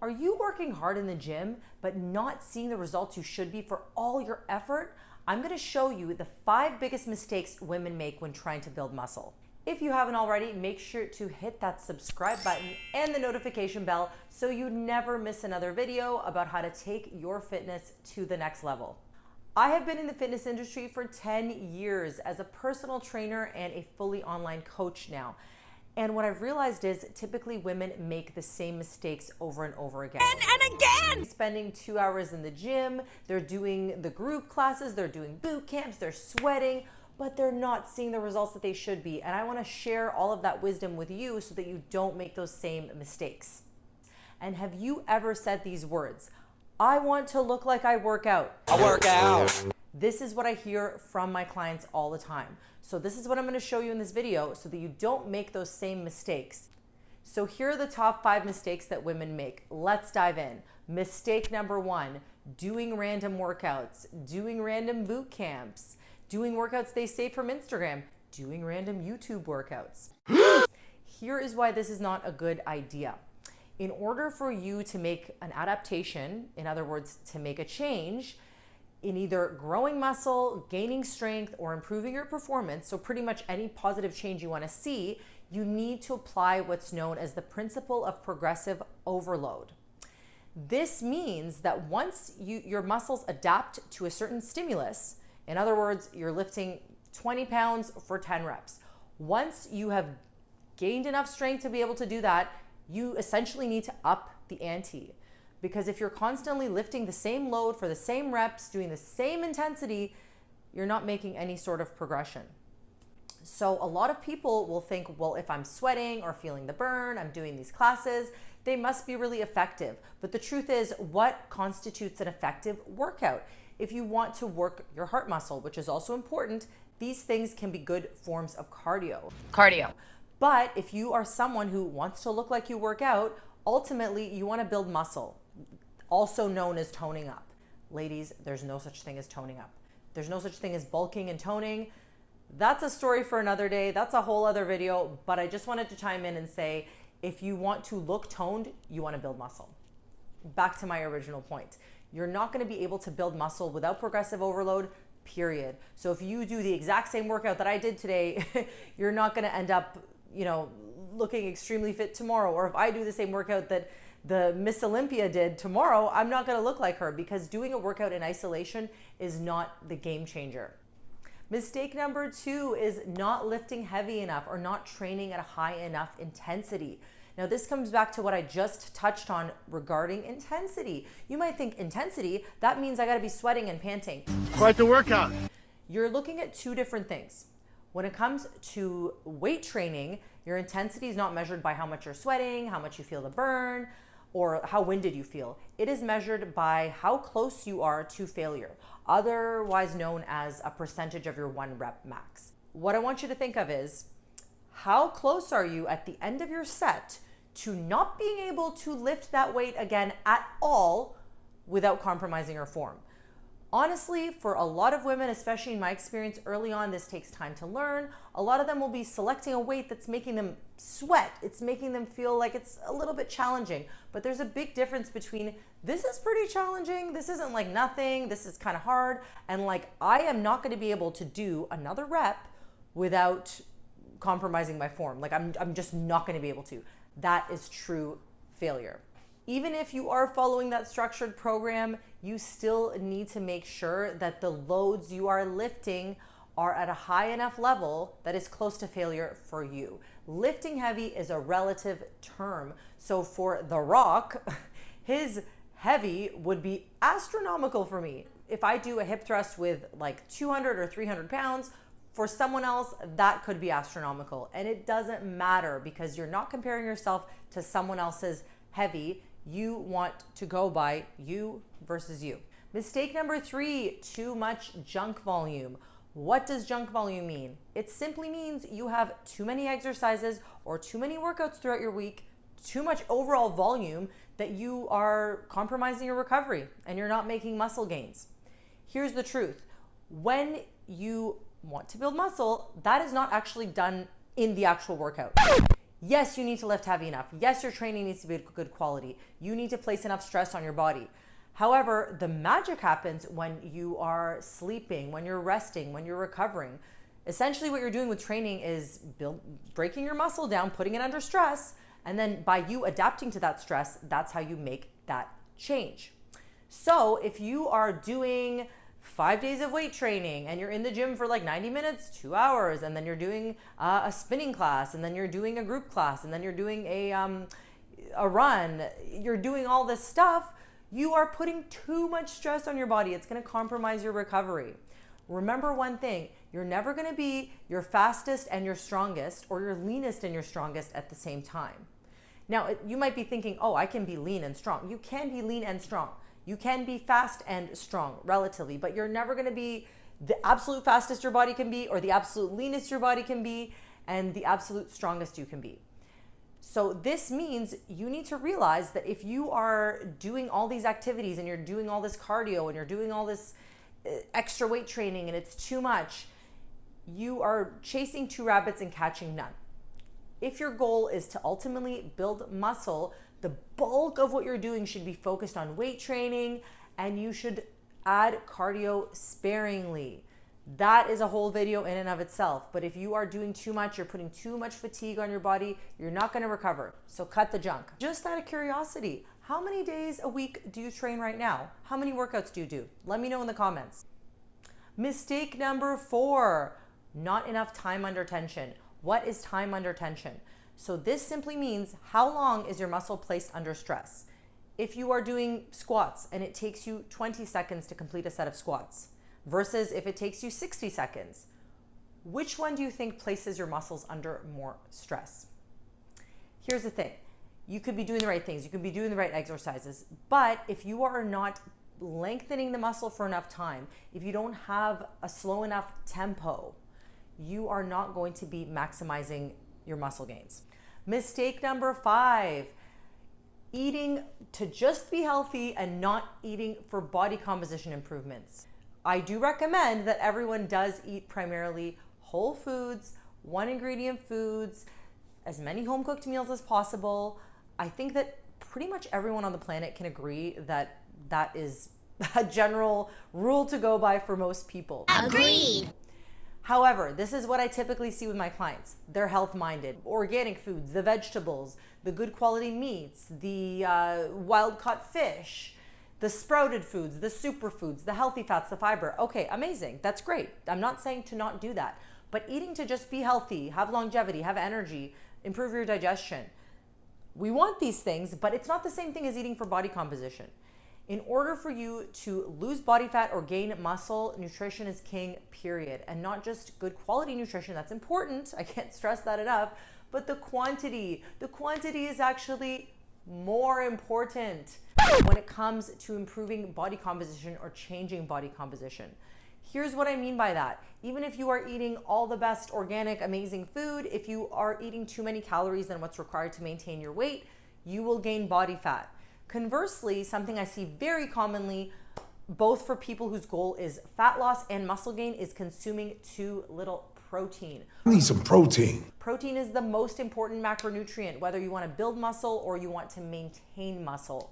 Are you working hard in the gym, but not seeing the results you should be for all your effort? I'm gonna show you the 5 biggest mistakes women make when trying to build muscle. If you haven't already, make sure to hit that subscribe button and the notification bell so you never miss another video about how to take your fitness to the next level. I have been in the fitness industry for 10 years as a personal trainer and a fully online coach now. And what I've realized is typically women make the same mistakes over and over again. And again! Spending 2 hours in the gym, they're doing the group classes, they're doing boot camps, they're sweating, but they're not seeing the results that they should be. And I wanna share all of that wisdom with you so that you don't make those same mistakes. And have you ever said these words? I want to look like I work out. I work out. This is what I hear from my clients all the time. So this is what I'm going to show you in this video so that you don't make those same mistakes. So here are the top 5 mistakes that women make. Let's dive in. Mistake number 1, doing random workouts, doing random boot camps, doing workouts they save from Instagram, doing random YouTube workouts. Here is why this is not a good idea. In order for you to make an adaptation, in other words, to make a change, in either growing muscle, gaining strength, or improving your performance, so pretty much any positive change you want to see, you need to apply what's known as the principle of progressive overload. This means that once your muscles adapt to a certain stimulus, in other words, you're lifting 20 pounds for 10 reps. Once you have gained enough strength to be able to do that, you essentially need to up the ante. Because if you're constantly lifting the same load for the same reps, doing the same intensity, you're not making any sort of progression. So a lot of people will think, well, if I'm sweating or feeling the burn, I'm doing these classes, they must be really effective. But the truth is, what constitutes an effective workout? If you want to work your heart muscle, which is also important, these things can be good forms of cardio. But if you are someone who wants to look like you work out, ultimately you want to build muscle, also known as toning up. Ladies, there's no such thing as toning up. There's no such thing as bulking and toning. That's a story for another day. That's a whole other video, but I just wanted to chime in and say, if you want to look toned, you want to build muscle. Back to my original point. You're not going to be able to build muscle without progressive overload, period. So if you do the exact same workout that I did today, you're not going to end up, looking extremely fit tomorrow. Or if I do the same workout that the Miss Olympia did tomorrow, I'm not going to look like her, because doing a workout in isolation is not the game changer. Mistake number 2 is not lifting heavy enough or not training at a high enough intensity. Now this comes back to what I just touched on regarding intensity. You might think intensity, that means I got to be sweating and panting. Quite the workout. You're looking at 2 different things. When it comes to weight training, your intensity is not measured by how much you're sweating, how much you feel the burn, or how winded you feel. It is measured by how close you are to failure, otherwise known as a percentage of your 1 rep max. What I want you to think of is, how close are you at the end of your set to not being able to lift that weight again at all without compromising your form? Honestly, for a lot of women, especially in my experience early on, this takes time to learn. A lot of them will be selecting a weight that's making them sweat. It's making them feel like it's a little bit challenging. But there's a big difference between this is pretty challenging, this isn't like nothing, this is kind of hard, and like I am not going to be able to do another rep without compromising my form. Like I'm just not going to be able to. That is true failure. Even if you are following that structured program, you still need to make sure that the loads you are lifting are at a high enough level that is close to failure for you. Lifting heavy is a relative term. So for The Rock, his heavy would be astronomical for me. If I do a hip thrust with like 200 or 300 pounds, for someone else, that could be astronomical. And it doesn't matter, because you're not comparing yourself to someone else's heavy. You want to go by you versus you. Mistake number 3, too much junk volume. What does junk volume mean? It simply means you have too many exercises or too many workouts throughout your week, too much overall volume that you are compromising your recovery and you're not making muscle gains. Here's the truth. When you want to build muscle, that is not actually done in the actual workout. Yes, you need to lift heavy enough. Yes, your training needs to be good quality. You need to place enough stress on your body. However, the magic happens when you are sleeping, when you're resting, when you're recovering. Essentially, what you're doing with training is breaking your muscle down, putting it under stress, and then by you adapting to that stress, that's how you make that change. So if you are doing 5 days of weight training and you're in the gym for like 90 minutes, 2 hours, and then you're doing a spinning class, and then you're doing a group class, and then you're doing a run, you're doing all this stuff, you are putting too much stress on your body. It's going to compromise your recovery. Remember one thing, you're never going to be your fastest and your strongest, or your leanest and your strongest at the same time. Now, you might be thinking, oh, I can be lean and strong. You can be lean and strong. You can be fast and strong relatively, but you're never going to be the absolute fastest your body can be, or the absolute leanest your body can be, and the absolute strongest you can be. So this means you need to realize that if you are doing all these activities and you're doing all this cardio and you're doing all this extra weight training and it's too much, you are chasing two rabbits and catching none. If your goal is to ultimately build muscle, the bulk of what you're doing should be focused on weight training, and you should add cardio sparingly. That is a whole video in and of itself. But if you are doing too much, you're putting too much fatigue on your body, you're not going to recover. So cut the junk. Just out of curiosity, how many days a week do you train right now? How many workouts do you do? Let me know in the comments. Mistake number 4, not enough time under tension. What is time under tension? So this simply means, how long is your muscle placed under stress? If you are doing squats and it takes you 20 seconds to complete a set of squats versus if it takes you 60 seconds, which one do you think places your muscles under more stress? Here's the thing. You could be doing the right things. You could be doing the right exercises. But if you are not lengthening the muscle for enough time, if you don't have a slow enough tempo, you are not going to be maximizing your muscle gains. Mistake number 5, eating to just be healthy and not eating for body composition improvements. I do recommend that everyone does eat primarily whole foods, 1 ingredient foods, as many home cooked meals as possible. I think that pretty much everyone on the planet can agree that that is a general rule to go by for most people. Agreed. However, this is what I typically see with my clients. They're health-minded. Organic foods, the vegetables, the good quality meats, the wild-caught fish, the sprouted foods, the superfoods, the healthy fats, the fiber. Okay, amazing. That's great. I'm not saying to not do that. But eating to just be healthy, have longevity, have energy, improve your digestion. We want these things, but it's not the same thing as eating for body composition. In order for you to lose body fat or gain muscle, nutrition is king, period. And not just good quality nutrition, that's important. I can't stress that enough. But the quantity is actually more important when it comes to improving body composition or changing body composition. Here's what I mean by that. Even if you are eating all the best organic, amazing food, if you are eating too many calories than what's required to maintain your weight, you will gain body fat. Conversely, something I see very commonly, both for people whose goal is fat loss and muscle gain, is consuming too little protein. I need some protein. Protein is the most important macronutrient, whether you want to build muscle or you want to maintain muscle,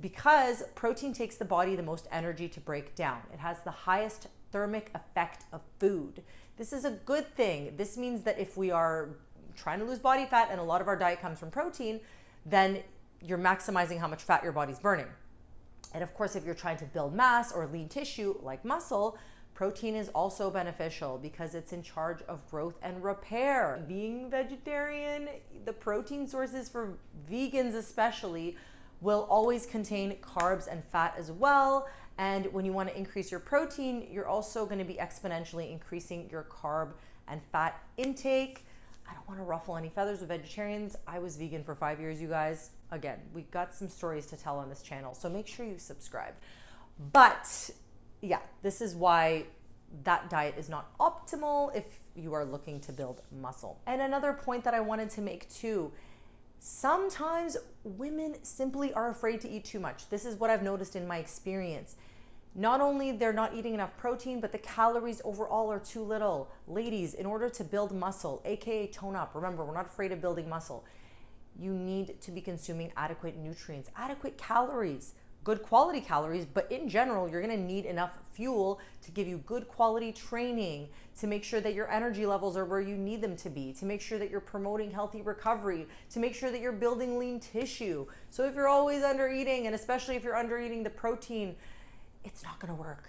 because protein takes the body the most energy to break down. It has the highest thermic effect of food. This is a good thing. This means that if we are trying to lose body fat and a lot of our diet comes from protein, then you're maximizing how much fat your body's burning. And of course, if you're trying to build mass or lean tissue like muscle, protein is also beneficial because it's in charge of growth and repair. Being vegetarian, the protein sources for vegans especially will always contain carbs and fat as well. And when you want to increase your protein, you're also going to be exponentially increasing your carb and fat intake. I don't want to ruffle any feathers with vegetarians. I was vegan for 5 years, you guys. Again, we've got some stories to tell on this channel, so make sure you subscribe. But yeah, this is why that diet is not optimal if you are looking to build muscle. And another point that I wanted to make too, sometimes women simply are afraid to eat too much. This is what I've noticed in my experience. Not only they're not eating enough protein, but the calories overall are too little. Ladies, in order to build muscle, aka tone up, remember, we're not afraid of building muscle, you need to be consuming adequate nutrients, adequate calories, good quality calories, but in general, you're gonna need enough fuel to give you good quality training, to make sure that your energy levels are where you need them to be, to make sure that you're promoting healthy recovery, to make sure that you're building lean tissue. So if you're always under eating, and especially if you're under eating the protein, it's not gonna work.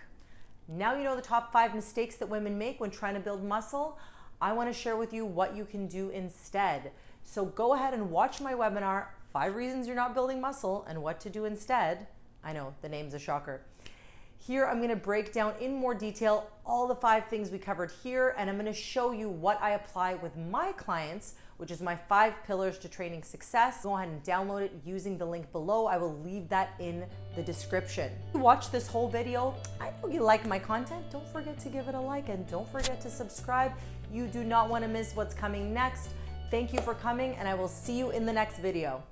Now you know the top 5 mistakes that women make when trying to build muscle. I wanna share with you what you can do instead. So go ahead and watch my webinar, 5 reasons you're not building muscle and what to do instead. I know, the name's a shocker. Here I'm gonna break down in more detail all the 5 things we covered here, and I'm gonna show you what I apply with my clients, which is my 5 pillars to training success. Go ahead and download it using the link below. I will leave that in the description. If you watch this whole video, I know you like my content. Don't forget to give it a like and don't forget to subscribe. You do not wanna miss what's coming next. Thank you for coming, and I will see you in the next video.